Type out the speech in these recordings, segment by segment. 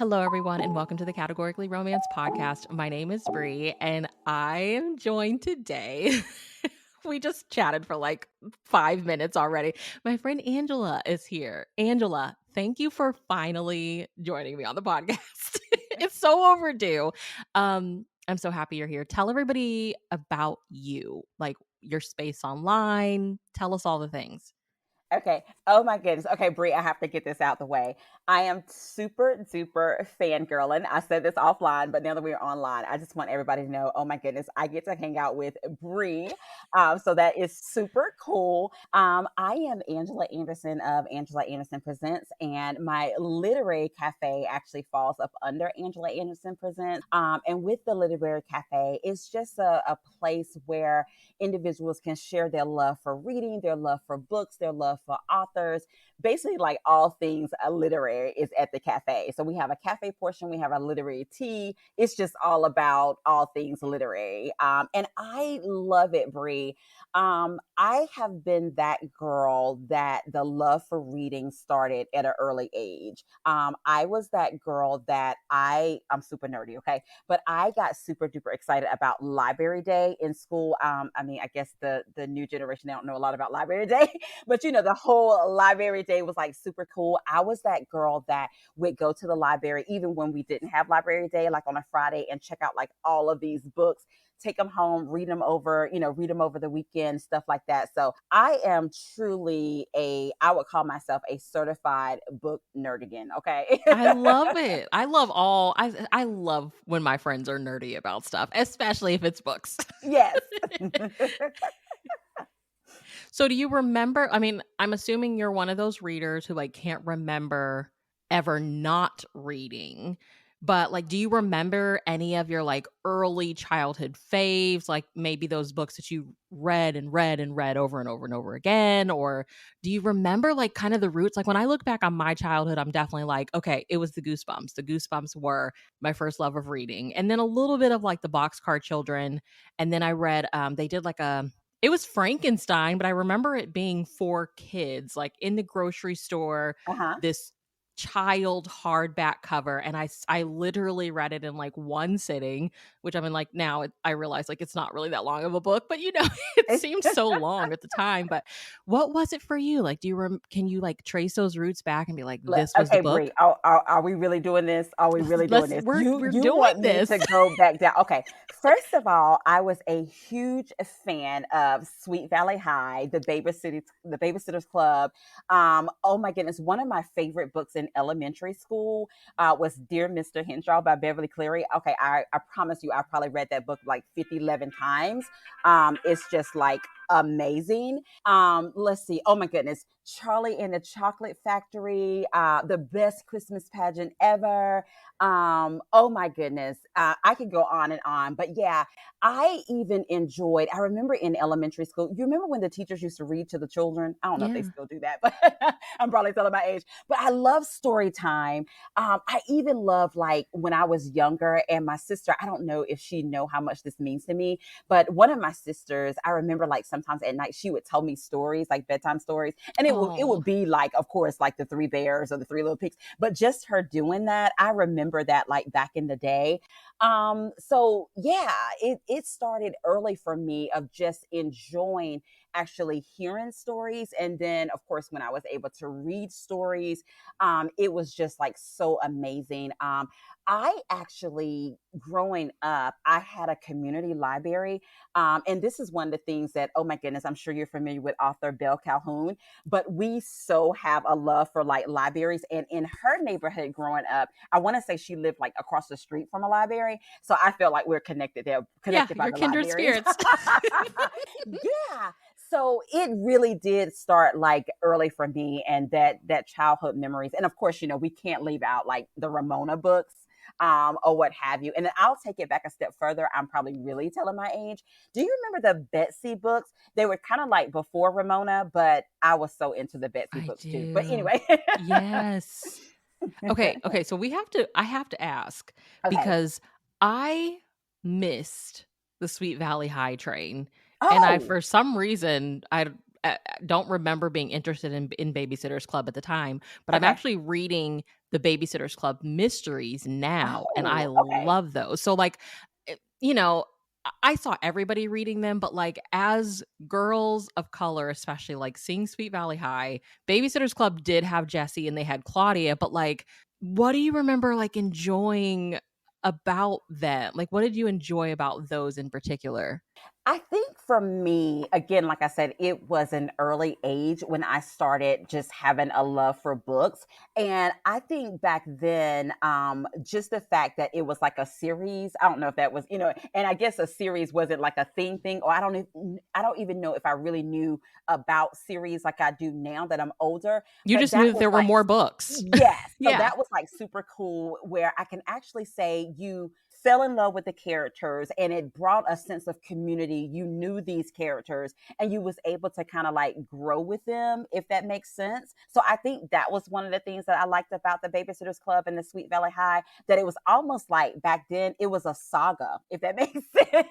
Hello, everyone, and welcome to the Categorically Romance podcast. My name is Bree, and I am joined today. We just chatted for like 5 minutes already. My friend Angela is here. Angela, thank you for finally joining me on the podcast. It's so overdue. I'm so happy you're here. Tell everybody about you, like your space online. Tell us all the things. Okay. Oh my goodness. Okay, Brie, I have to get this out the way. I am super duper fangirling. I said this offline, but now that we're online, I just want everybody to know, oh my goodness, I get to hang out with Brie. So that is super cool. I am Angela Anderson of Angela Anderson Presents, and my literary cafe actually falls up under Angela Anderson Presents. And with the literary cafe, it's just a place where individuals can share their love for reading, their love for books, their love for authors. Basically, like all things literary is at the cafe. So we have a cafe portion, we have a literary tea. It's just all about all things literary. And I love it, Brie. I have been that girl that the love for reading started at an early age. I was that girl that I'm super nerdy, okay? But I got super duper excited about Library Day in school. I mean, I guess the new generation, they don't know a lot about Library Day, but the whole Library Day was like super cool. I was that girl that would go to the library even when we didn't have Library Day, like on a Friday, and check out like all of these books, take them home, read them over the weekend, stuff like that. So I am truly I would call myself a certified book nerd again. Okay. I love it. I love when my friends are nerdy about stuff, especially if it's books. Yes. So do you remember, I mean, I'm assuming you're one of those readers who like can't remember ever not reading. But like do you remember any of your like early childhood faves, like maybe those books that you read and read and read over and over and over again, or do you remember like kind of the roots? Like when I look back on my childhood, I'm definitely like, okay, it was the Goosebumps. The Goosebumps were my first love of reading. And then a little bit of like the Boxcar Children, and then I read they did like a it was Frankenstein, but I remember it being for kids, like in the grocery store, Uh-huh. this child hardback cover. And I literally read it in like one sitting, which I mean, like now I realize like it's not really that long of a book, but it seemed so long at the time. But what was it for you? Like, can you like trace those roots back and be like, this was the Okay, book? Brie, are we really doing this? Are we really doing this? We're You doing want me this. to go back down? Okay, first of all, I was a huge fan of Sweet Valley High, the Babysitters Club. Oh my goodness, one of my favorite books in elementary school was Dear Mr. Henshaw by Beverly Cleary. Okay, I promise you, I probably read that book like 50, 11 times. It's just like amazing. Let's see. Oh my goodness. Charlie and the Chocolate Factory, the best Christmas pageant ever. Oh my goodness. I could go on and on. But yeah, I remember in elementary school, you remember when the teachers used to read to the children? I don't know if they Yeah. still do that, but I'm probably telling my age. But I love story time. I even love like when I was younger and my sister, I don't know if she know how much this means to me, but one of my sisters, I remember like sometimes at night she would tell me stories, like bedtime stories, and it Oh, would be like, of course, like the Three Bears or the Three Little Pigs, but just her doing that, I remember that like back in the day. So yeah, it started early for me of just enjoying actually hearing stories, and then of course when I was able to read stories, it was just like so amazing. I actually, growing up, I had a community library. And this is one of the things that, oh my goodness, I'm sure you're familiar with author Belle Calhoun, but we so have a love for like libraries. And in her neighborhood growing up, I want to say she lived like across the street from a library. So I feel like we're connected there, yeah, connected by your the kindred libraries. spirits. Yeah. So it really did start like early for me, and that childhood memories. And of course, we can't leave out like the Ramona books, or what have you. And then I'll take it back a step further. I'm probably really telling my age. Do you remember the Betsy books? They were kind of like before Ramona, but I was so into the Betsy I books too. But do. anyway. Yes. Okay, so I have to ask Okay. because I missed the Sweet Valley High train, and I Oh, for some reason, don't remember being interested in Babysitter's Club at the time, but I'm Okay. actually reading the Babysitter's Club mysteries now, and I Oh, okay. love those. So, like, you know, I saw everybody reading them, but, like, as girls of color, especially, like, seeing Sweet Valley High, Babysitter's Club did have Jessie and they had Claudia, but, like, what do you remember, like, enjoying about them? Like, what did you enjoy about those in particular? I think for me, again, like I said, it was an early age when I started just having a love for books. And I think back then, just the fact that it was like a series, I don't know if that was, and I guess a series wasn't like a thing, or I don't even know if I really knew about series like I do now that I'm older, You but just knew that that was there were like, more books. yes. So Yeah. that was like super cool where I can actually say you fell in love with the characters and it brought a sense of community. You knew these characters and you was able to kind of like grow with them, if that makes sense. So I think that was one of the things that I liked about the Babysitters Club and the Sweet Valley High, that it was almost like back then it was a saga, if that makes sense.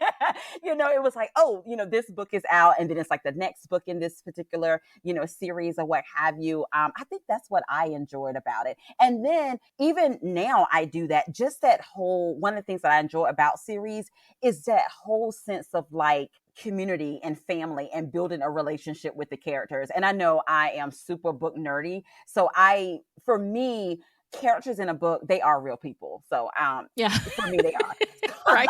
It was like, oh, this book is out and then it's like the next book in this particular, series or what have you. I think that's what I enjoyed about it. And then even now I do that. Just that whole one of the things that I enjoy about series is that whole sense of like community and family and building a relationship with the characters. And I know I am super book nerdy. So for me, characters in a book, they are real people. So Yeah. for me, they are. Right.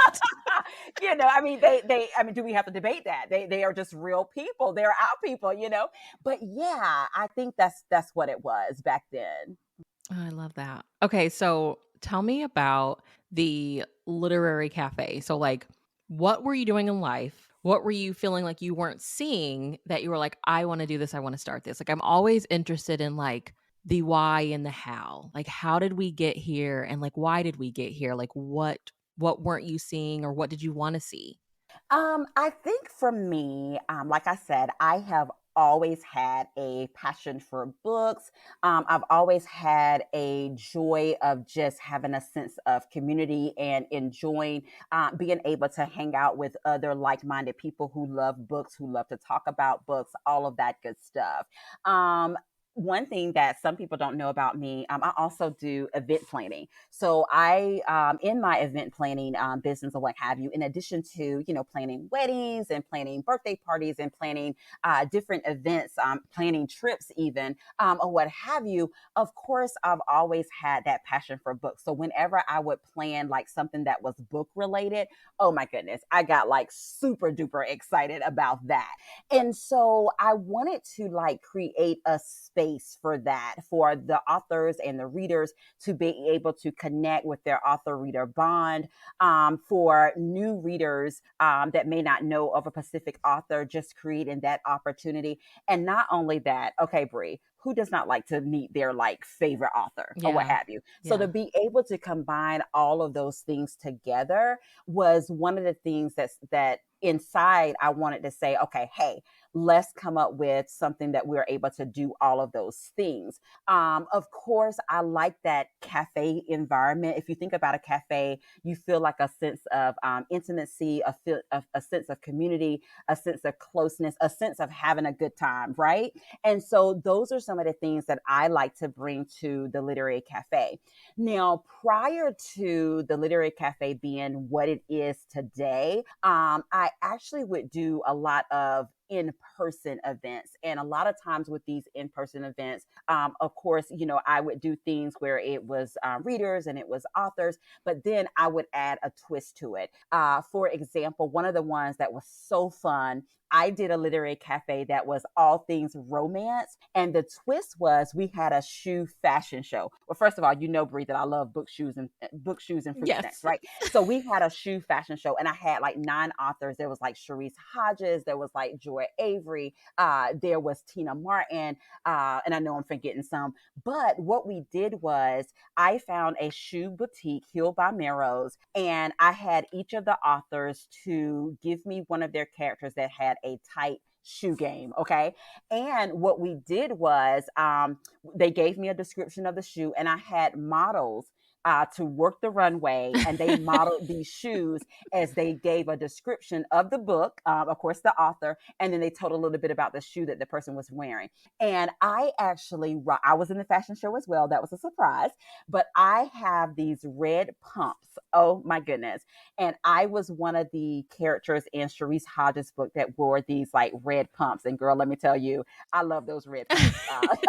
I mean, I mean, do we have to debate that? They are just real people. They're our people. But yeah, I think that's what it was back then. Oh, I love that. Okay, so tell me about the literary cafe. So, like, what were you doing in life? What were you feeling like you weren't seeing that you were like, I want to do this, I want to start this? Like, I'm always interested in like the why and the how. Like, how did we get here and like why did we get here? Like what weren't you seeing or what did you want to see? I think for me, like I said, I have always had a passion for books. I've always had a joy of just having a sense of community and enjoying being able to hang out with other like minded people who love books, who love to talk about books, all of that good stuff. Um, One thing that some people don't know about me, I also do event planning. So in my event planning business or what have you, in addition to planning weddings and planning birthday parties and planning different events, planning trips even, or what have you. Of course, I've always had that passion for books. So whenever I would plan like something that was book related, oh my goodness, I got like super duper excited about that. And so I wanted to like create a space for that, for the authors and the readers to be able to connect with their author reader bond, for new readers that may not know of a specific author, just creating that opportunity. And not only that, okay, Bree, who does not like to meet their like favorite author or what Yeah. have you? So to Yeah. be able to combine all of those things together was one of the things that inside I wanted to say, okay, hey, let's come up with something that we're able to do all of those things. Of course, I like that cafe environment. If you think about a cafe, you feel like a sense of intimacy, a sense of community, a sense of closeness, a sense of having a good time, right? And so those are some of the things that I like to bring to the literary cafe. Now, prior to the literary cafe being what it is today, I actually would do a lot of in-person events. And a lot of times with these in-person events, of course, I would do things where it was readers and it was authors, but then I would add a twist to it. For example, one of the ones that was so fun, I did a literary cafe that was all things romance. And the twist was we had a shoe fashion show. Well, first of all, Brie, that I love book shoes and fruit snacks, Yes. right? So we had a shoe fashion show and I had like 9 authors. There was like Sharice Hodges, there was like Joy Avery, there was Tina Martin, and I know I'm forgetting some. But what we did was I found a shoe boutique, Hill by Marrows, and I had each of the authors to give me one of their characters that had a tight shoe game. Okay. And what we did was they gave me a description of the shoe, and I had models to work the runway, and they modeled these shoes as they gave a description of the book, of course, the author, and then they told a little bit about the shoe that the person was wearing. And I was in the fashion show as well. That was a surprise. But I have these red pumps. Oh my goodness. And I was one of the characters in Sharice Hodges' book that wore these like red pumps. And girl, let me tell you, I love those red pumps.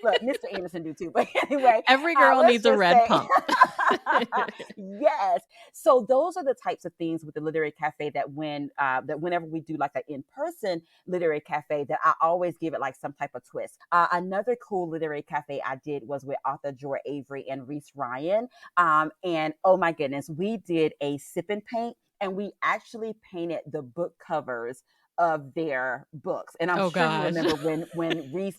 Look, Mr. Anderson do too. But anyway, Every girl let's needs a just red say, pump. yes. So those are the types of things with the literary cafe that whenever we do like an in-person literary cafe, that I always give it like some type of twist. Another cool literary cafe I did was with author Joy Avery and Reese Ryan. And oh my goodness, we did a sip and paint, and we actually painted the book covers of their books. And I'm Oh sure you gosh. remember when Reese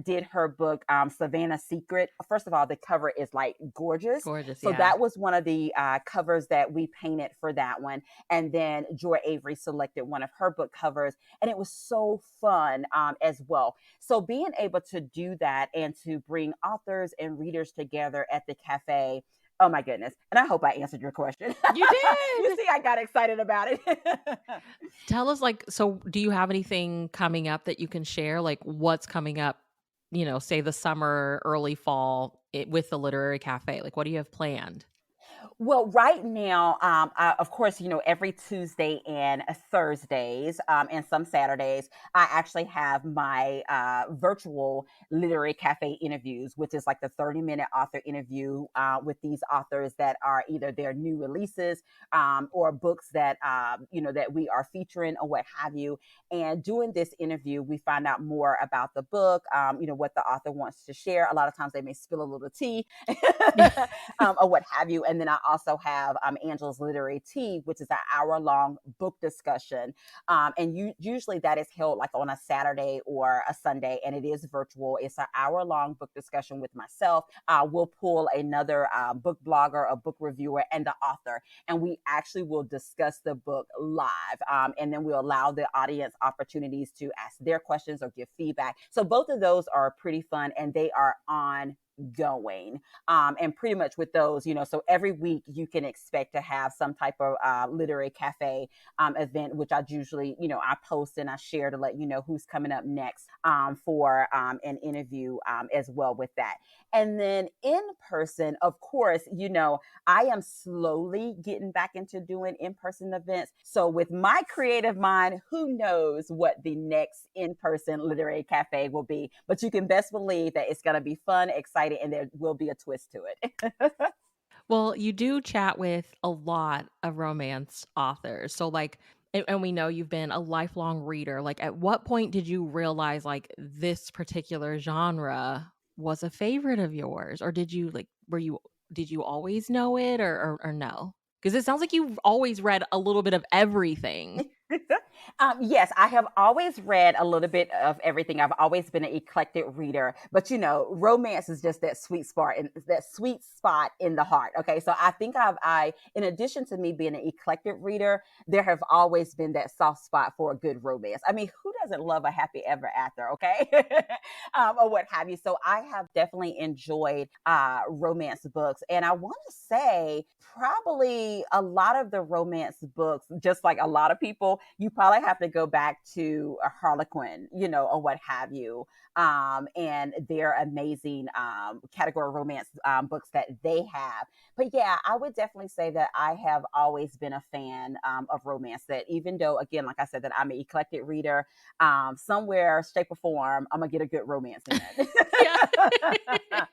did her book, Savannah Secret. First of all, the cover is like gorgeous. Gorgeous, So yeah. that was one of the covers that we painted for that one. And then Joy Avery selected one of her book covers, and it was so fun as well. So being able to do that and to bring authors and readers together at the cafe, oh my goodness. And I hope I answered your question. You You did. see, I got excited about it. Tell us, like, so do you have anything coming up that you can share? Like, what's coming up, say the summer, early fall with the literary cafe? Like, what do you have planned? Well, right now, of course, every Tuesday and Thursdays, and some Saturdays, I actually have my virtual literary cafe interviews, which is like the 30-minute author interview with these authors that are either their new releases, or books that that we are featuring or what have you. And doing this interview, we find out more about the book, what the author wants to share. A lot of times they may spill a little tea or what have you. And then I also have Angela's Literary Tea, which is an hour-long book discussion. And usually that is held like on a Saturday or a Sunday, and it is virtual. It's an hour-long book discussion with myself. We'll pull another book blogger, a book reviewer, and the author, and we actually will discuss the book live. And then we'll allow the audience opportunities to ask their questions or give feedback. So both of those are pretty fun, and they are ongoing. And pretty much with those, so every week you can expect to have some type of literary cafe event, which I usually, I post and I share to let you know who's coming up next for an interview as well with that. And then in person, of course, I am slowly getting back into doing in-person events. So with my creative mind, who knows what the next in-person literary cafe will be, but you can best believe that it's going to be fun, exciting, and there will be a twist to it. Well, you do chat with a lot of romance authors. So, like, and we know you've been a lifelong reader. Like, at what point did you realize, like, this particular genre was a favorite of yours? Or did you always know it, or no? Because it sounds like you've always read a little bit of everything. Yes, I have always read a little bit of everything. I've always been an eclectic reader, but romance is just that sweet spot in the heart. Okay, so I think in addition to me being an eclectic reader, there have always been that soft spot for a good romance. I mean, who doesn't love a happy ever after? Okay, or what have you. So I have definitely enjoyed romance books, and I want to say probably a lot of the romance books, just like a lot of people, you probably have to go back to a Harlequin, or what have you, and their amazing category romance books that they have. But yeah, I would definitely say that I have always been a fan of romance. That even though, again, like I said, that I'm an eclectic reader, somewhere, shape, or form, I'm gonna get a good romance in Yeah.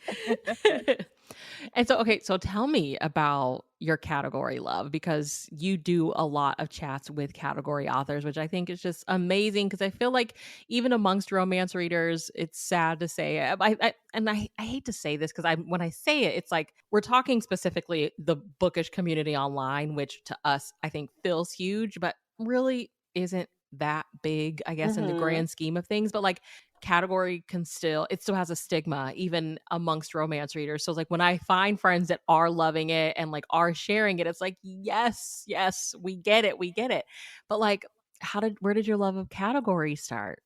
it. And so, okay, so tell me about your category love, because you do a lot of chats with category authors, which I think is just amazing. Because I feel like even amongst romance readers, it's sad to say, I hate to say this, because when I say it, it's like we're talking specifically the bookish community online, which to us I think feels huge, but really isn't that big, I guess, in the Hmm. grand scheme of things. But like category it still has a stigma even amongst romance readers. So it's like when I find friends that are loving it and like are sharing it, it's like, yes, we get it. But like, where did your love of category start?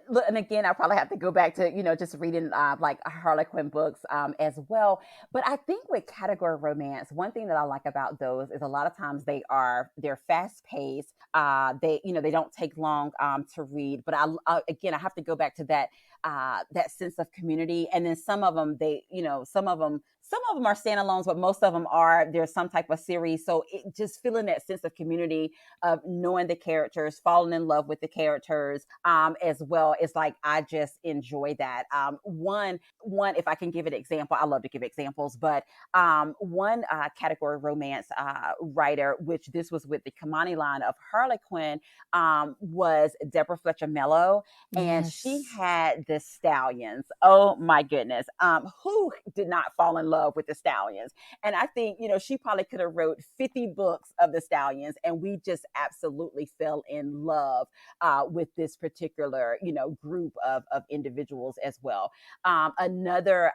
look, and again, I probably have to go back to, just reading like Harlequin books as well. But I think with category romance, one thing that I like about those is a lot of times they're fast paced. They don't take long to read. But again, I have to go back to that sense of community. And then some of them, some of them are standalones, but most of them there's some type of series. So it just feeling that sense of community of knowing the characters, falling in love with the characters, as well. It's like I just enjoy that. One, if I can give an example, I love to give examples, but one category romance writer, which this was with the Kamani line of Harlequin, was Deborah Fletcher Mello, and she Yes. had the Stallions. Oh my goodness, who did not fall in love with the Stallions? And I think she probably could have wrote 50 books of the Stallions, and we just absolutely fell in love with this particular group of individuals as well. Another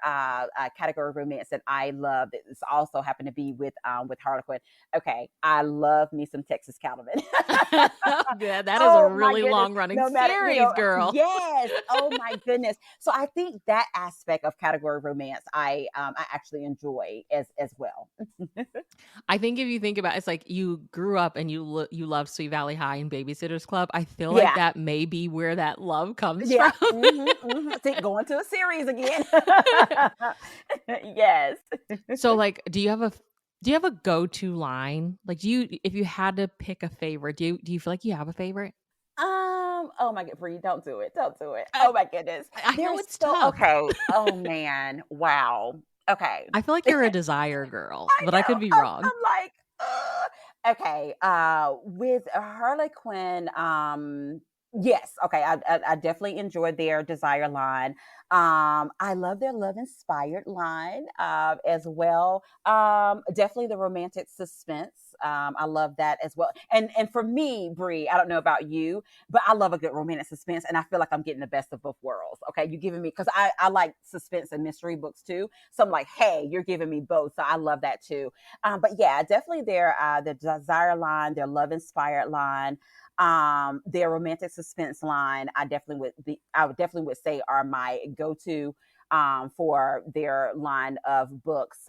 category of romance that I love that is also happened to be with Harlequin. Okay, I love me some Texas Cattleman. Yeah, that is a Oh my really goodness. long running No matter, series, girl. yes. Oh my goodness. So I think that aspect of category romance I actually enjoy as well. I think if you think about it's like you grew up and you love Sweet Valley High and Babysitter's Club. I feel like Yeah. that may be where that love comes from. Yeah. See, going to a series again. Yes. So, like, do you have a go-to line? Like, do you if you had to pick a favorite, do you feel like you have a favorite? Oh my god, Bree, don't do it. Don't do it. I Oh my goodness. I know There's it's so tough. okay. Oh man. Wow. Okay. I feel like you're a desire girl, I but I could know. be I'm, wrong. I'm like, okay. With Harlequin, yes. Okay. I definitely enjoyed their Desire line. I love their Love Inspired line as well. Definitely the romantic suspense. I love that as well. And for me, Brie, I don't know about you, but I love a good romantic suspense, and I feel like I'm getting the best of both worlds. Okay, you giving me because I like suspense and mystery books too. So I'm like, hey, you're giving me both, so I love that too. But yeah, definitely their Desire line, their Love Inspired line, their romantic suspense line. I would definitely would say are my go to for their line of books.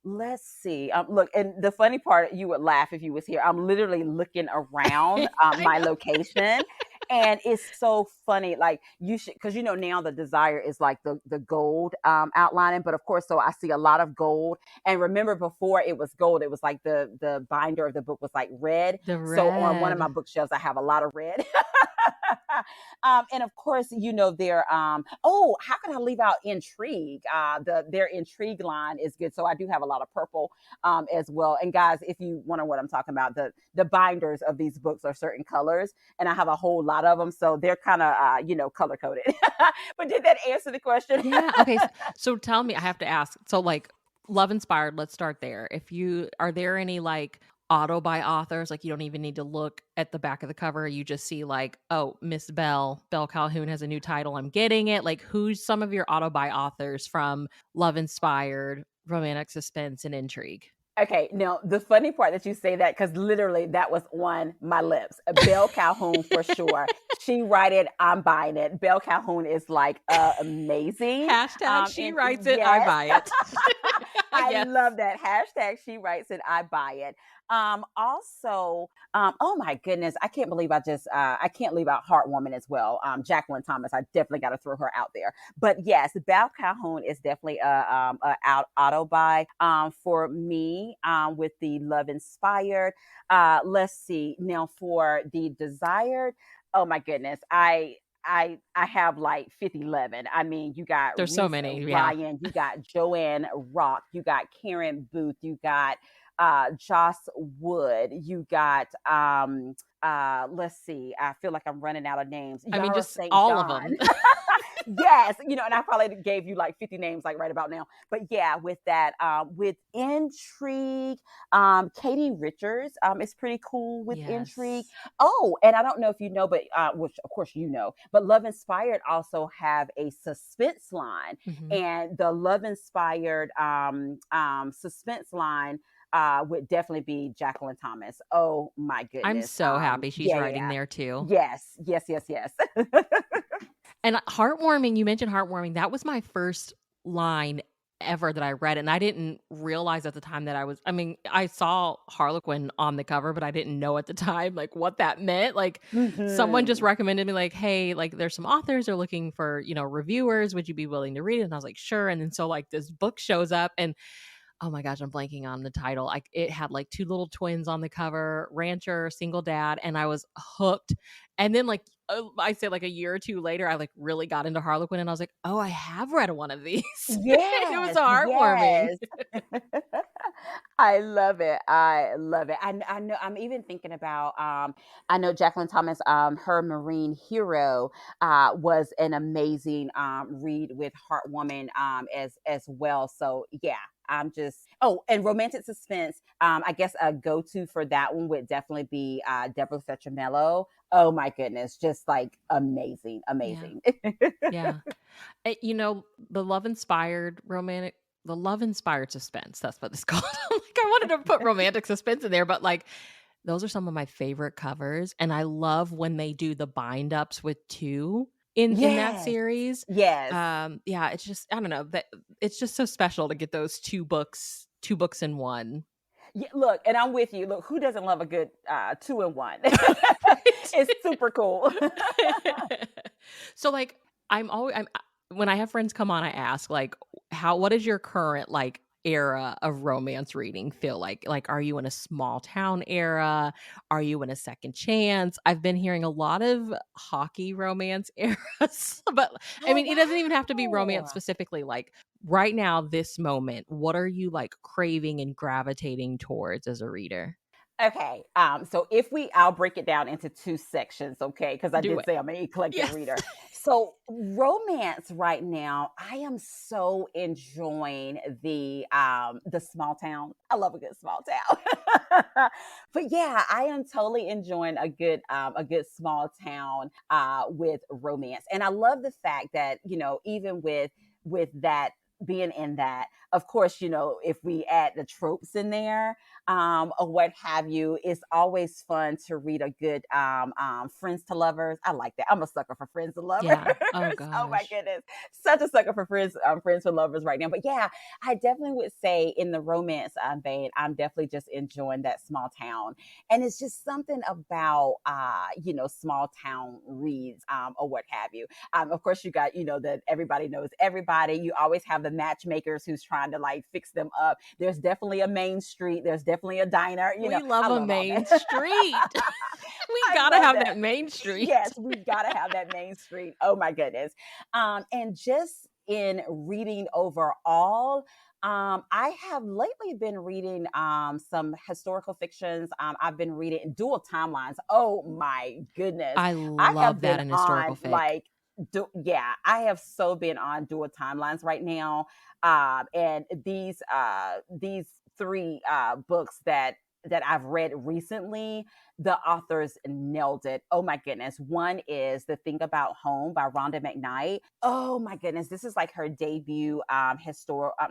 Let's see. Look, and the funny part, you would laugh if you was here. I'm literally looking around I my know. location, and it's so funny. Like you should, because now the Desire is like the gold outlining, but of course, so I see a lot of gold. And remember, before it was gold, it was like the binder of the book was like red. The So on one of my red. bookshelves, I have a lot of red. And of course, their how can I leave out Intrigue? Their Intrigue line is good. So I do have a lot of purple as well. And guys, if you wonder what I'm talking about, the binders of these books are certain colors, and I have a whole lot of them, so they're kind of color coded. But did that answer the question? Yeah, okay, so tell me I have to ask, so, like, love inspired, let's start there. If you are there any, like, auto by authors, like, you don't even need to look at the back of the cover, you just see, like, "Oh, Miss Belle Calhoun has a new title, I'm getting it." Like, who's some of your auto by authors from love inspired, romantic suspense, and intrigue? Okay, now the funny part that you say that because literally that was on my lips. Belle Calhoun for sure. She write it, I'm buying it. Belle Calhoun is like amazing. Hashtag she And writes it, I yes, buy it. I Yes. love that hashtag. She writes it, I buy it. Also, oh my goodness, I can't leave out Heartwoman as well. Jacqueline Thomas, I definitely got to throw her out there. But yes, Belle Calhoun is definitely a auto buy for me with the Love Inspired. Let's see now for the Desired. Oh my goodness, I have like 5011. I mean, you got There's so Reese many, yeah. Ryan, you got Joanne Rock, you got Karen Booth, you got Joss Wood, you got let's see, I feel like I'm running out of names. I mean, Yara just St. all of John. them. Yes, and I probably gave you like 50 names like right about now. But yeah, with that, with Intrigue, Katie Richards is pretty cool with Intrigue. Yes. Oh, and I don't know if you know, but which of course but Love Inspired also have a suspense line, Mhm. and the Love Inspired suspense line would definitely be Jacqueline Thomas. Oh my I'm goodness. so happy she's Yeah, writing yeah. there too. Yes, yes, yes, yes. And heartwarming, you mentioned heartwarming, that was my first line ever that I read, and I didn't realize at the time that I mean, I saw Harlequin on the cover, but I didn't know at the time, like, what that meant, like, someone just Mhm. recommended me, like, "Hey, like, there's some authors, they're looking for, reviewers, would you be willing to read it?" And I was like, "Sure," and then so, like, this book shows up, and oh my gosh, I'm blanking on the title. It had like 2 little twins on the cover, rancher, single dad, and I was hooked. And then like, I say like a year or 2 later, I like really got into Harlequin and I was like, "Oh, I have read one of these." It was Yes, heartwarming. yes. I love it. I love it. I know I'm even thinking about I know Jacqueline Thomas, her Marine Hero was an amazing read with Heartwoman as well. So yeah, I'm just and romantic suspense. I guess a go-to for that one would definitely be Deborah Fletcher Mello. Oh my goodness, just like amazing, Yeah, amazing. yeah. You know, the love-inspired suspense, that's what it's called. Like, I wanted to put romantic suspense in there, but, like, those are some of my favorite covers, and I love when they do the bind ups with 2 in that Yes. series. Yes. Yeah, it's just I don't know, that it's just so special to get those 2 books in 1. Yeah, look, and I'm with you. Look, who doesn't love a good two in one? It's Right? super cool. So, like, I'm when I have friends come on, I ask, like, "How what is your current, like, era of romance reading feel like?" Like, are you in a small town era? Are you in a second chance? I've been hearing a lot of hockey romance eras, but, I Oh mean, it doesn't even have to be romance wow. specifically, like, right now, this moment, what are you, like, craving and gravitating towards as a reader? Okay, so if we I'll break it down into 2 sections, okay? Because I Do did it. say I'm an eclectic Yes. reader. So, romance right now, I am so enjoying the small town. I love a good small town. But yeah, I am totally enjoying a good small town, with romance, and I love the fact that, even with that being in that, of course, if we add the tropes in there, or what have you. It's always fun to read a good friends to lovers. I like that. I'm a sucker for friends to lovers. Yeah. Oh Oh my gosh. goodness, such a sucker for friends for lovers right now. But yeah, I definitely would say in the romance vein, I'm definitely just enjoying that small town, and it's just something about small town reads or what have you. Of course, you got that everybody knows everybody. You always have the matchmakers who's trying to like fix them up. There's definitely a main street. There's definitely a diner. We love I a love all that. main street. We I gotta love have that that. main Yes, street. we gotta have that main street. Oh my goodness. And just in reading overall, I have lately been reading some historical fictions. I've been reading dual timelines. Oh my goodness. I I have love that been in historical on fic. like yeah, I have so been on dual timelines right now. And these three books that I've read recently, the authors nailed it. Oh my goodness. One is The Thing About Home by Rhonda McKnight. Oh my goodness. This is like her debut I'm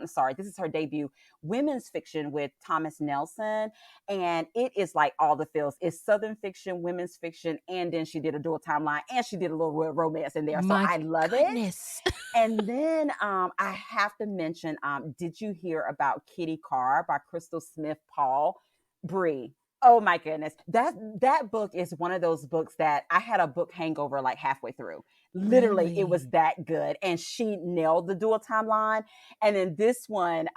sorry, this is her debut women's fiction with Thomas Nelson. And it is like all the feels. It's Southern fiction, women's fiction, and then she did a dual timeline and she did a little romance in there. So My I love it. goodness. And then I have to mention, did you hear about Kitty Karr by Crystal Smith Paul? Brie. Oh my goodness. That book is one of those books that I had a book hangover like halfway through. Literally, it was Really? that good. And she nailed the dual timeline. And then this one,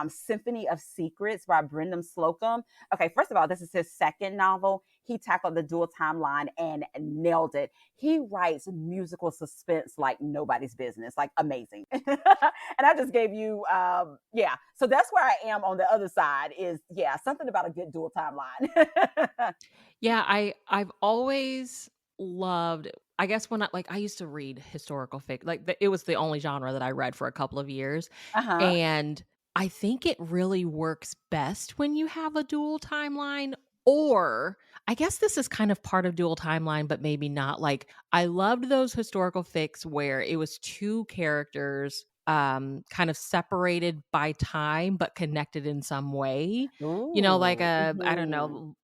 Symphony of Secrets by Brendan Slocumb. Okay, first of all, this is his second novel. He tackled the dual timeline and nailed it. He writes musical suspense like nobody's business, like amazing. And I just gave you, yeah. So that's where I am on the other side. Is yeah, something about a good dual timeline. Yeah, I've always loved I guess when I used to read historical fic like, it was the only genre that I read for a couple of years, Uh huh. and I think it really works best when you have a dual timeline, or I guess this is kind of part of dual timeline, but maybe not, like, I loved those historical fics where it was 2 characters, kind of separated by time, but connected in some way. Like Ooh. I don't Mhm. know,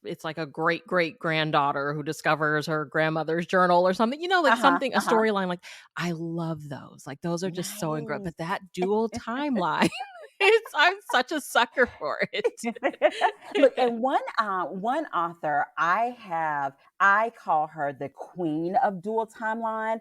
it's like a great great granddaughter who discovers her grandmother's journal or something, like Uh-huh, something, a uh-huh. storyline. Like, I love those. Like, those are just so incredible. Nice. But that dual timeline, I'm such a sucker for it. Look, and one author I call her the queen of dual timeline.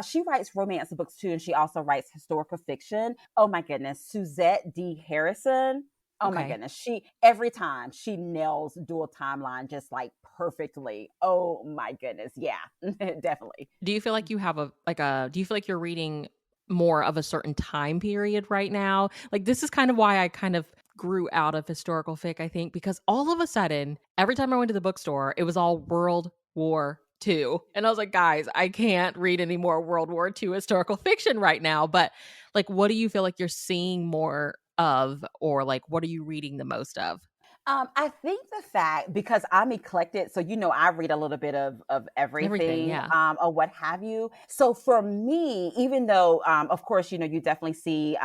She writes romance books too, and she also writes historical fiction. Oh my goodness, Suzette D. Harrison. Oh my Okay. goodness, she every time she nails dual timeline just like perfectly. Oh my goodness, yeah, definitely. Do you feel like you have do you feel like you're reading more of a certain time period right now? Like, this is kind of why I kind of grew out of historical fic, I think, because all of a sudden, every time I went to the bookstore, it was all World War II. And I was like, guys, I can't read any more World War II historical fiction right now. But like, what do you feel like you're seeing more of, or like, what are you reading the most of? I think the fact because I'm eclectic, so I read a little bit of Everything, everything, yeah. or what have you. So for me, even though, of course, you definitely see,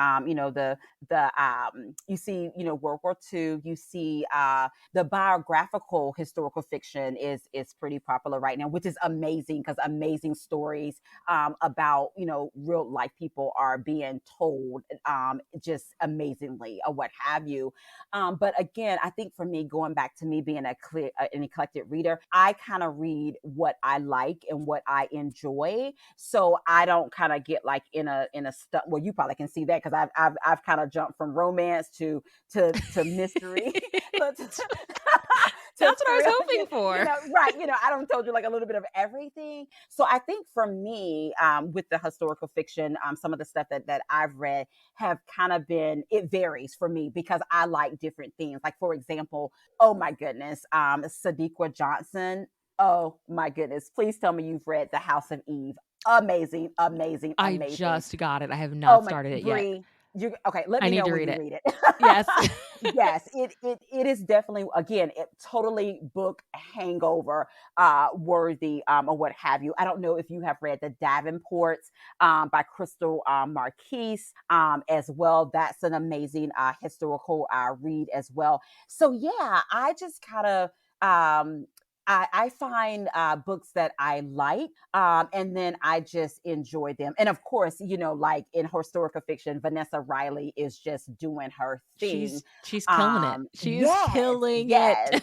you see, World War II, you see, the biographical historical fiction is pretty popular right now, which is amazing because amazing stories, about real life people are being told, just amazingly, or what have you. But again, I think for me, going back to me being an eclectic reader, I kind of read what I like and what I enjoy. So I don't kind of get like in a stuff. Well, you probably can see that because I've kind of jumped from romance to mystery to That's what I was thrill. hoping for. Right? I don't told you like a little bit of everything. So I think for me, with the historical fiction, some of the stuff that I've read have kind of been, it varies for me because I like different things. Like, for example, oh my goodness, Sadiqa Johnson. Oh my goodness. Please tell me you've read The House of Eve. Amazing, amazing, I amazing. just got it. I have Oh not my started it yet. Bree. You okay, let I me need know to when read you it. read it. Yes. Yes, it is definitely, again, it totally book hangover worthy, or what have you. I don't know if you have read The Davenports, by Crystal, Marquise, as well. That's an amazing historical read as well. So yeah, I just kind of, I find books that I like, and then I just enjoy them. And of course, like in historical fiction, Vanessa Riley is just doing her thing. She's killing it. She is Yes, killing it. yes.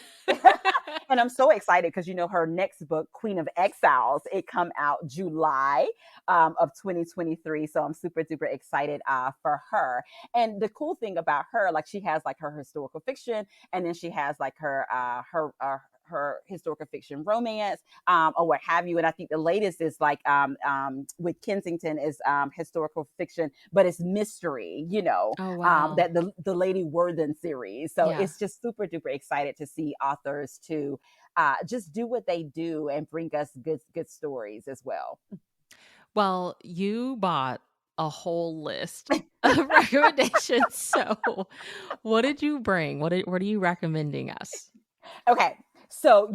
And I'm so excited because her next book, Queen of Exiles, it come out July, of 2023. So I'm super duper excited for her. And the cool thing about her, like she has like her historical fiction, and then she has like her historical fiction romance, or what have you. And I think the latest is like, with Kensington is, historical fiction, but it's mystery, Oh, wow. that the Lady Worthen series. So Yeah. it's just super duper excited to see authors to just do what they do and bring us good stories as well. Well, you bought a whole list of recommendations. So, what did you bring? What are you recommending us? Okay. So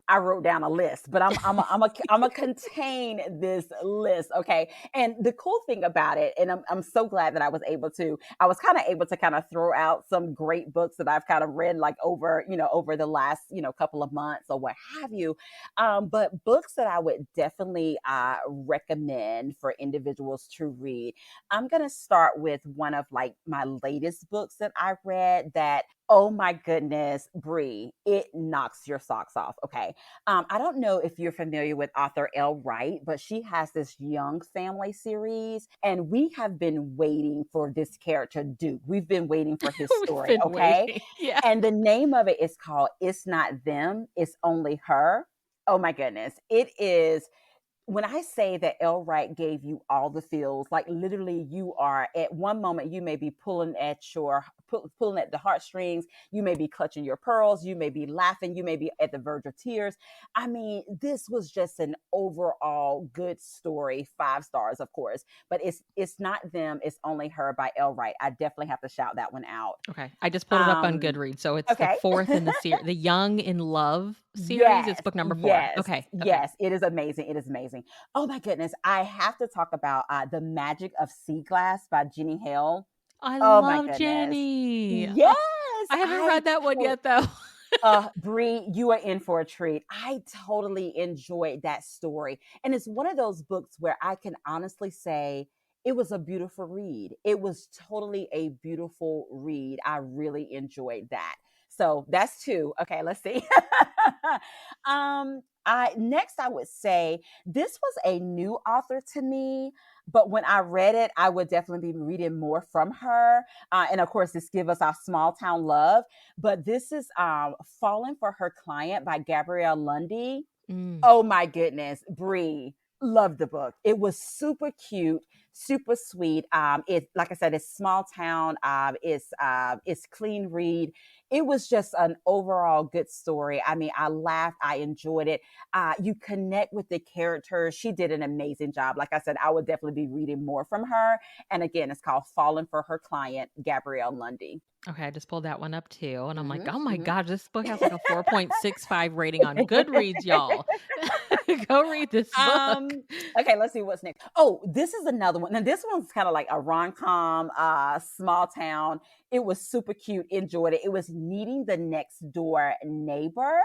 I wrote down a list, but I'm a contain this list, okay? And the cool thing about it, and I'm so glad that I was kind of able to kind of throw out some great books that I've kind of read like over the last couple of months or what have you. But books that I would definitely recommend for individuals to read. I'm gonna start with one of like my latest books that I read that, oh my goodness, Bree, it knocks your socks off. Okay. I don't know if you're familiar with author Elle Wright, but she has this young family series, and we have been waiting for this character, Duke. We've been waiting for his We've story. been Okay. waiting. Yeah. And the name of it is called It's Not Them, It's Only Her. Oh my goodness. It is, when I say that Elle Wright gave you all the feels, like literally, you are at one moment you may be pulling at the heartstrings, you may be clutching your pearls, you may be laughing, you may be at the verge of tears. I mean, this was just an overall good story, 5 stars, of course. But it's not them, it's only her by Elle Wright. I definitely have to shout that one out. Okay. I just pulled it up on Um, Goodreads. So it's the okay. fourth in the series, the Young in Love series. It's Yes, book number 4. yes, Okay. Okay. yes. It is amazing. It is amazing. Oh my goodness. I have to talk about The Magic of Sea Glass by Jenny Hale. I Oh my love goodness. Jenny. Yes, I haven't read that one yet though. Bree, you are in for a treat. I totally enjoyed that story. And it's one of those books where I can honestly say it was a beautiful read. It was totally a beautiful read. I really enjoyed that. So that's two. Okay, let's see. I next I would say this was a new author to me, but when I read it, I would definitely be reading more from her. And of course, this give us our small town love. But this is Falling for Her Client by Gabrielle Lundy. Mm. Oh my goodness, Bree, loved the book. It was super cute, super sweet. It like I said, it's small town. It's clean read. It was just an overall good story. I mean, I laughed, I enjoyed it. You connect with the characters. She did an amazing job. Like I said, I would definitely be reading more from her. And again, it's called Falling for Her Client, Gabrielle Lundy. Okay, I just pulled that one up too, and I'm like, Hmm. "Oh my Hmm. god, this book has like a 4.65 rating on Goodreads, y'all. Go read this book." Um, okay, let's see what's next. Oh, this is another one. Now, this one's kind of like a rom-com, small town. It was super cute, enjoyed it. It was Meeting the Next Door Neighbor. Okay.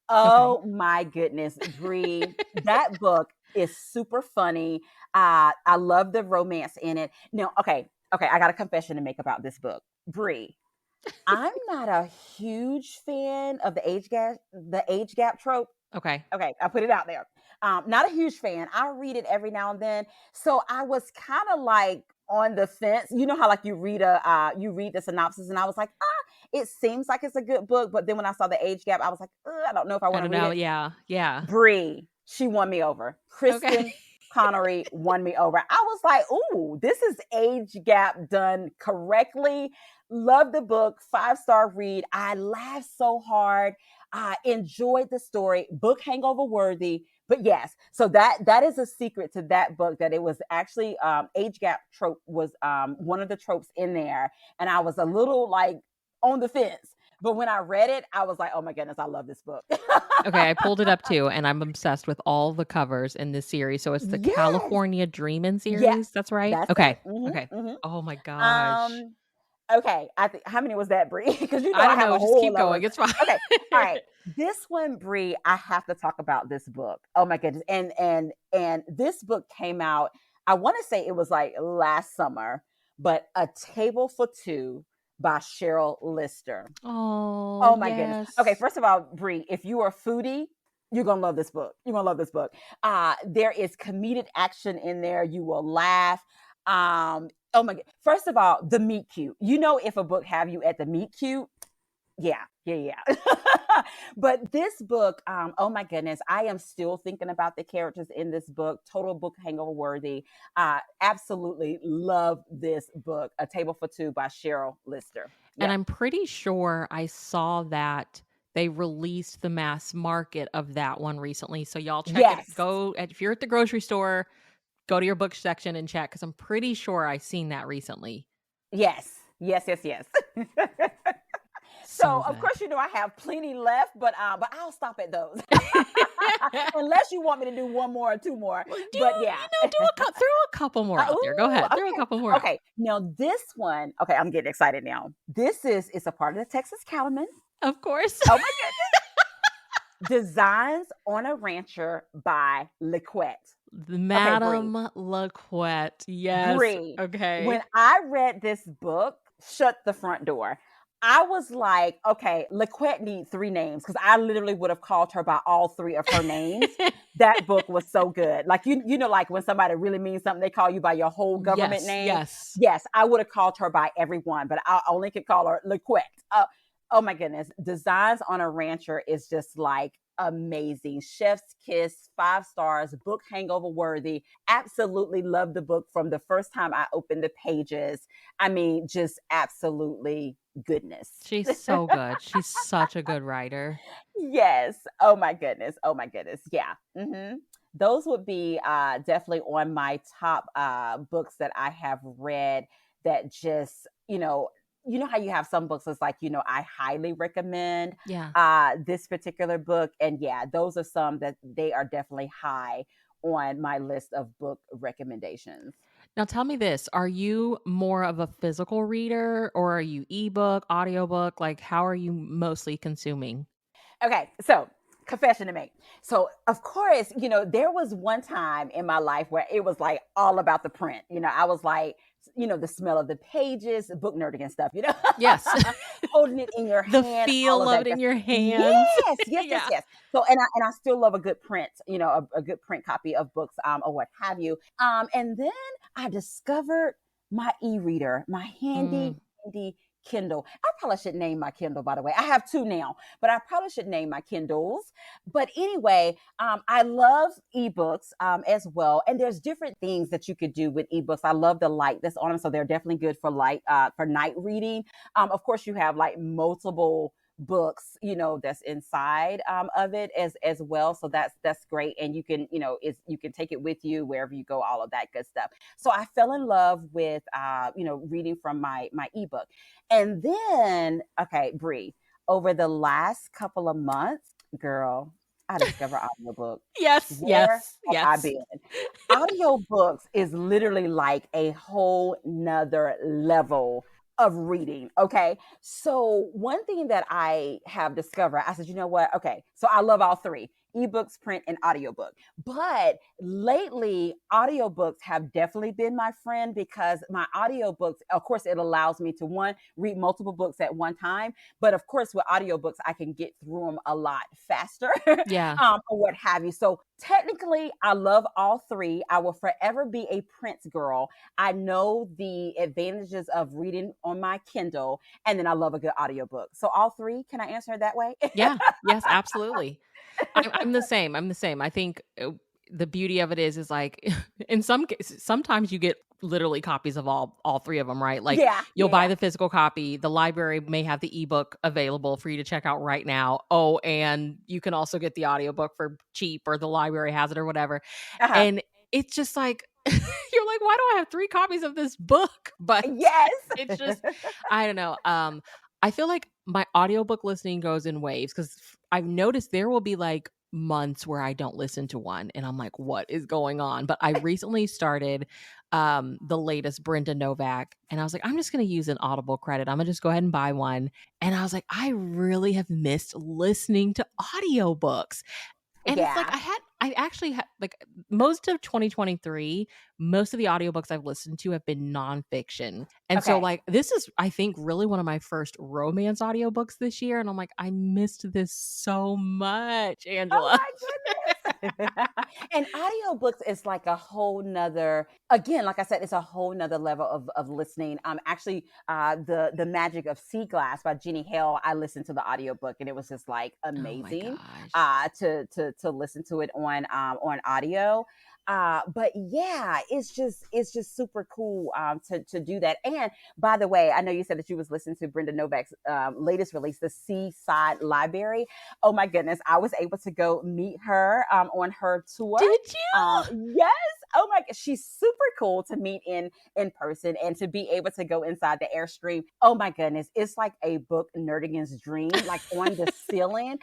Oh my goodness, Bree, that book is super funny. I love the romance in it. Now, okay, I got a confession to make about this book. Bree, I'm not a huge fan of the age gap trope. Okay. Okay, I put it out there. Not a huge fan. I read it every now and then. So I was kind of like on the fence. You know how like you read the synopsis and I was like, it seems like it's a good book, but then when I saw the age gap, I was like, I don't know if I I want to don't read know. it. Yeah. Yeah. Bree, she won me over. Okay. Kristen Connery won me over. I was like, ooh, this is age gap done correctly. Love the book, 5-star read. I laughed so hard. I enjoyed the story. Book hangover worthy. But yes, so that is a secret to that book that it was actually age gap trope was one of the tropes in there, and I was a little like on the fence. But when I read it, I was like, oh my goodness, I love this book. Okay, I pulled it up too, and I'm obsessed with all the covers in this series. So it's the Yes. California Dreamin' Yes. series. That's right. That's Okay. it. Mhm, Okay. mhm. Oh my gosh. Um, okay, I think how many was that, Bree? Because you know I I don't have know. a Just whole keep lot going. of. It's fine. Okay, all right. This one, Bree, I have to talk about this book. Oh my goodness. And this book came out, I want to say it was like last summer, but A Table for Two by Sheryl Lister. Oh Oh my goodness. Okay, yes. first of all, Bree, if you are a foodie, you're gonna love this book. You're gonna love this book. There is comedic action in there. You will laugh. Oh my god. First of all, the meet cute. You know if a book have you at the meet cute, yeah, yeah, yeah. But this book, oh my goodness, I am still thinking about the characters in this book. Total book hangover worthy. Absolutely love this book, A Table for Two by Sheryl Lister. And Yep. I'm pretty sure I saw that they released the mass market of that one recently. So y'all check it. Yes. If you're at the grocery store, go to your book section and check because I'm pretty sure I seen that recently. Yes. Yes, yes, yes. So So of good. course you know I have plenty left, but I'll stop at those. Unless you want me to do one more or two more. Well, But yeah. throw a couple more out there. Go Ooh, ahead, throw a okay. couple more out. Okay. Now this one, okay, I'm getting excited now. This is it's a part of the Texas Cattlemen. Of course. Oh my goodness. Designs on a Rancher by Liquette. Okay, Bree. Madame Laquette. Yes. Bree, when Okay. I read this book, Shut the Front Door, I was like, okay, Laquette needs three names because I literally would have called her by all three of her names. That book was so good. Like you know, like when somebody really means something, they call you by your whole government Yes, name. yes. Yes, I would have called her by every one, but I only could call her Laquette. Oh my goodness. Designs on a Rancher is just like amazing. Chef's kiss, 5 stars, book hangover worthy. Absolutely love the book from the first time I opened the pages. I mean, just absolutely goodness. She's so good. She's such a good writer. Yes. Oh my goodness. Oh my goodness. Yeah. Those would be definitely on my top books that I have read that just, you know how you have some books that's like, I highly recommend Yeah. this particular book. And yeah, those are some that they are definitely high on my list of book recommendations. Now tell me this, are you more of a physical reader or are you ebook, audiobook? Like, how are you mostly consuming? Okay, so confession to make. So, of course, there was one time in my life where it was like all about the print. I was like, the smell of the pages, book nerding and stuff, Yes. holding it in your The hand, all feel of of that it in good your stuff. hands. Yes, yes, yes, Yeah. yes. So, and I still love a good print, a good print copy of books, or what have you. And then I discovered my e-reader, my Mm. handy Kindle. I probably should name my Kindle, by the way. I have two now, but I probably should name my Kindles. But anyway, I love ebooks as well. And there's different things that you could do with ebooks. I love the light that's on them, so they're definitely good for for night reading. Of course, you have like multiple books that's inside of it as well, so that's great. And you can you can take it with you wherever you go, all of that good stuff. So I fell in love with reading from my ebook. And then, okay, Bree, over the last couple of months, girl, I discovered audiobook. Yes, Where yes, have I yes. been? Audiobooks is literally like a whole nother level of reading. Okay. So one thing that I have discovered, I said, you know what? Okay. So I love all three: ebooks, print, and audiobook. But lately, audiobooks have definitely been my friend, because my audiobooks, of course, it allows me to, one, read multiple books at one time. But of course, with audiobooks, I can get through them a lot faster, Yeah. or what have you. So technically, I love all three. I will forever be a Prince girl. I know the advantages of reading on my Kindle, and then I love a good audiobook. So all three, can I answer it that way? Yeah. Yes, absolutely. I'm the same, I'm the same. I think, the beauty of it is like, in some cases sometimes you get literally copies of all 3 of them, right? Like, Yeah, you'll buy yeah. the physical copy, the library may have the ebook available for you to check out right now. Oh, and you can also get the audiobook for cheap, or the library has it or whatever, Uh-huh. and it's just like, you're like, "Why do I have 3 copies of this book?" But Yes. it's just, I don't know, I feel like my audiobook listening goes in waves, because I've noticed there will be, like, months where I don't listen to one, and I'm like, "What is going on?" But I recently started, the latest Brenda Novak, and I was like, "I'm just gonna use an Audible credit. Imma just go ahead and buy one." And I was like, "I really have missed listening to audiobooks." And it's like Yeah. I actually had, like, most of 2023, most of the audiobooks I've listened to have been nonfiction. And so, Okay. like, this is, I think, really one of my first romance audiobooks this year, and I'm like, "I missed this so much, Oh Angela." my goodness. And audiobooks is like a whole nother, again, like I said, it's a whole nother level of listening. Actually, the Magic of Sea Glass by Jenny Hale, I listened to the audiobook, and it was just like Oh my amazing gosh. to listen to it on audio. But yeah, it's just super cool to do that. And by the way, I know you said that you was listening to Brenda Novak's latest release, the Seaside Library. Oh my goodness, I was able to go meet her on her tour. Did you? Yes. Oh my god, she's super cool to meet in person, and to be able to go inside the Airstream. Oh my goodness, it's like a book nerdigan's dream. Like on the ceiling,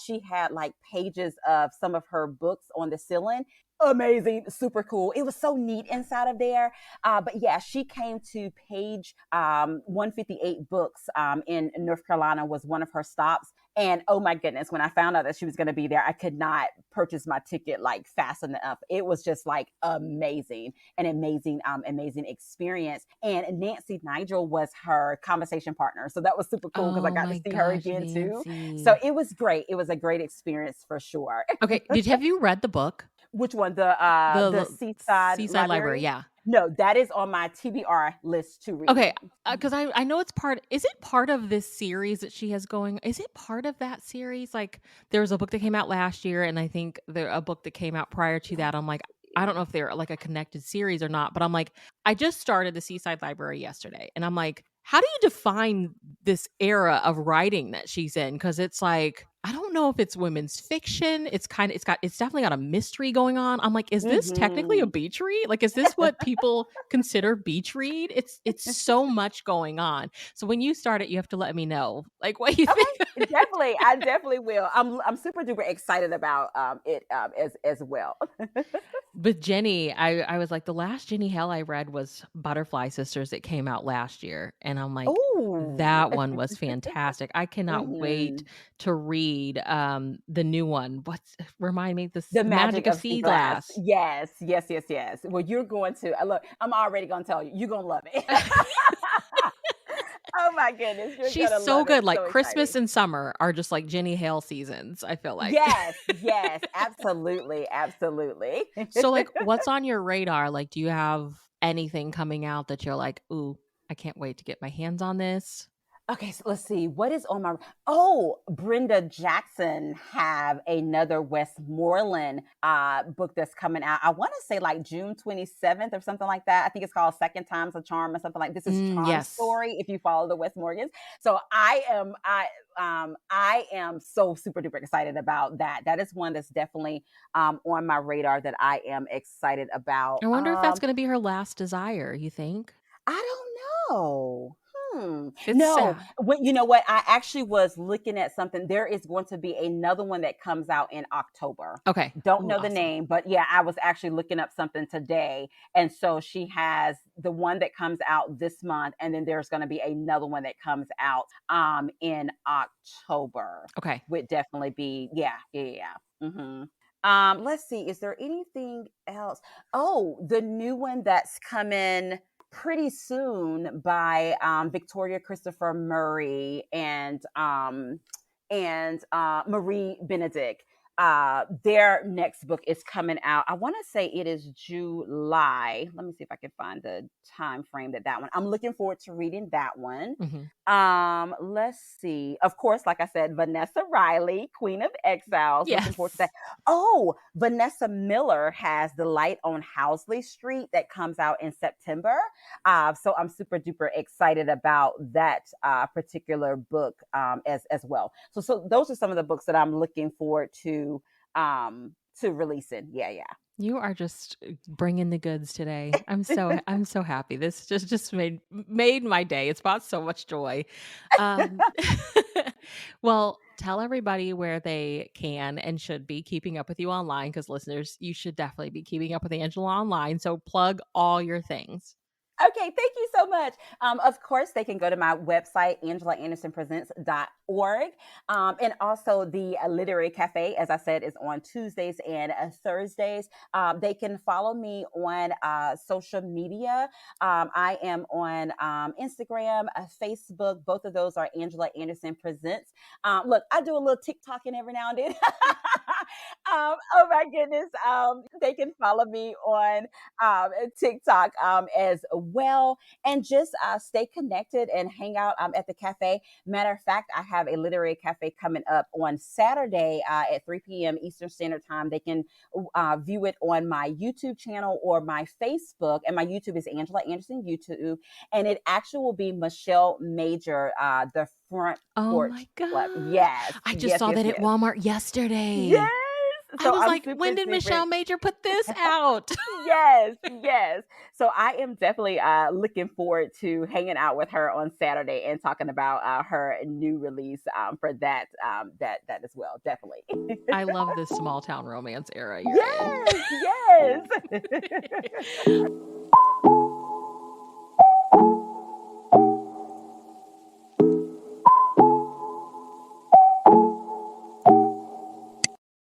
she had like pages of some of her books on the ceiling. Amazing, super cool. It was so neat inside of there. But yeah, she came to page 158 books in North Carolina, was one of her stops. And oh my goodness, when I found out that she was going to be there, I could not purchase my ticket like fast enough. It was just like amazing, an amazing experience. And Nancy Nigel was her conversation partner, so that was super cool because I Oh got to my see her gosh, again too. So Nancy. it was great. It was a great experience for sure. Okay, have you read the book? Which one? The The Seaside Seaside Library, Library? yeah. No, that is on my TBR list to read. Okay, because I know it's part, is it part of this series that she has going, is it part of that series? Like, there was a book that came out last year, and I think there a book that came out prior to that. I'm like, I don't know if they're, like, a connected series or not, but I'm like, I just started the Seaside Library yesterday, and I'm like, how do you define this era of writing that she's in? Because it's like, I don't know if it's women's fiction. It's definitely got a mystery going on. I'm like, is this technically a Mhm. beach read? Like, is this what people consider beach read? It's so much going on. So when you start it, you have to let me know like what you think. Okay, definitely. I definitely will. I'm super duper excited about it as well. With Jenny, I was like, the last Jenny Hale I read was Butterfly Sisters. It came out last year. And I'm like, Ooh. that one was fantastic. I cannot wait Mhm. to read the new one. What's remind me this The magic Magic of of sea Sea glass. Glass. Yes, yes, yes, yes. Well, you're going to look. I'm already gonna tell you. You're gonna love it. Oh my goodness, you're She's gonna so love it. good. Like So exciting. Christmas and summer are just like Jenny Hale seasons, I feel like. Yes, yes, absolutely, absolutely. So like what's on your radar? Like do you have anything coming out that you're like, "Ooh, I can't wait to get my hands on this?" Okay, so let's see. What is on my Oh, Brenda Jackson have another Westmoreland book that's coming out. I want to say like June 27th or something like that. I think it's called Second Time's a Charm or something like this is Charm Yes. Story if you follow the Westmorgans. So I am so super duper excited about that. That is one that's definitely on my radar that I am excited about. I wonder if that's gonna be her last desire, you think? I don't know. It's No, sad. you know what? I actually was looking at something. There is going to be another one that comes out in October. Okay. Don't Ooh, know the awesome. name, but yeah, I was actually looking up something today. And so she has the one that comes out this month, and then there's going to be another one that comes out in October. Okay. Would definitely be, yeah, yeah, yeah. Let's see, is there anything else? Oh, the new one that's coming pretty soon by Victoria Christopher Murray and Marie Benedict. Their next book is coming out. I want to say it is July. Let me see if I can find the time frame that one. I'm looking forward to reading that one. Mhm. Let's see. Of course, like I said, Vanessa Riley, Queen of Exiles. Looking forward to that. Yes. Oh, Vanessa Miller has The Light on Housley Street that comes out in September. So I'm super duper excited about that particular book as well. So those are some of the books that I'm looking forward to releasing. Yeah, yeah. You are just bringing the goods today. I'm so happy. This just made my day. It's brought so much joy. Um, well, tell everybody where they can and should be keeping up with you online because listeners, you should definitely be keeping up with Angela online. So plug all your things. Okay, thank you so much. Of course, they can go to my website, angelaandersonpresents.org. And also the Literary Cafe, as I said, is on Tuesdays and Thursdays. They can follow me on social media. I am on Instagram, Facebook. Both of those are Angela Anderson Presents. Look, I do a little TikToking every now and then. Oh my goodness. They can follow me on TikTok as well. And just stay connected and hang out at the cafe. Matter of fact, I have a literary cafe coming up on Saturday at 3 p.m. Eastern Standard Time. They can view it on my YouTube channel or my Facebook. And my YouTube is Angela Anderson YouTube. And it actually will be Michelle Major, the front Oh my porch club. God. Yes, I just yes, saw yes, that at yes. Walmart yesterday. Yes. I So was I'm like, super, when did super Michelle Major put this out? yes, yes. So I am definitely looking forward to hanging out with her on Saturday and talking about her new release for that as well. Definitely. I love this small town romance era you're in. Yes, yes.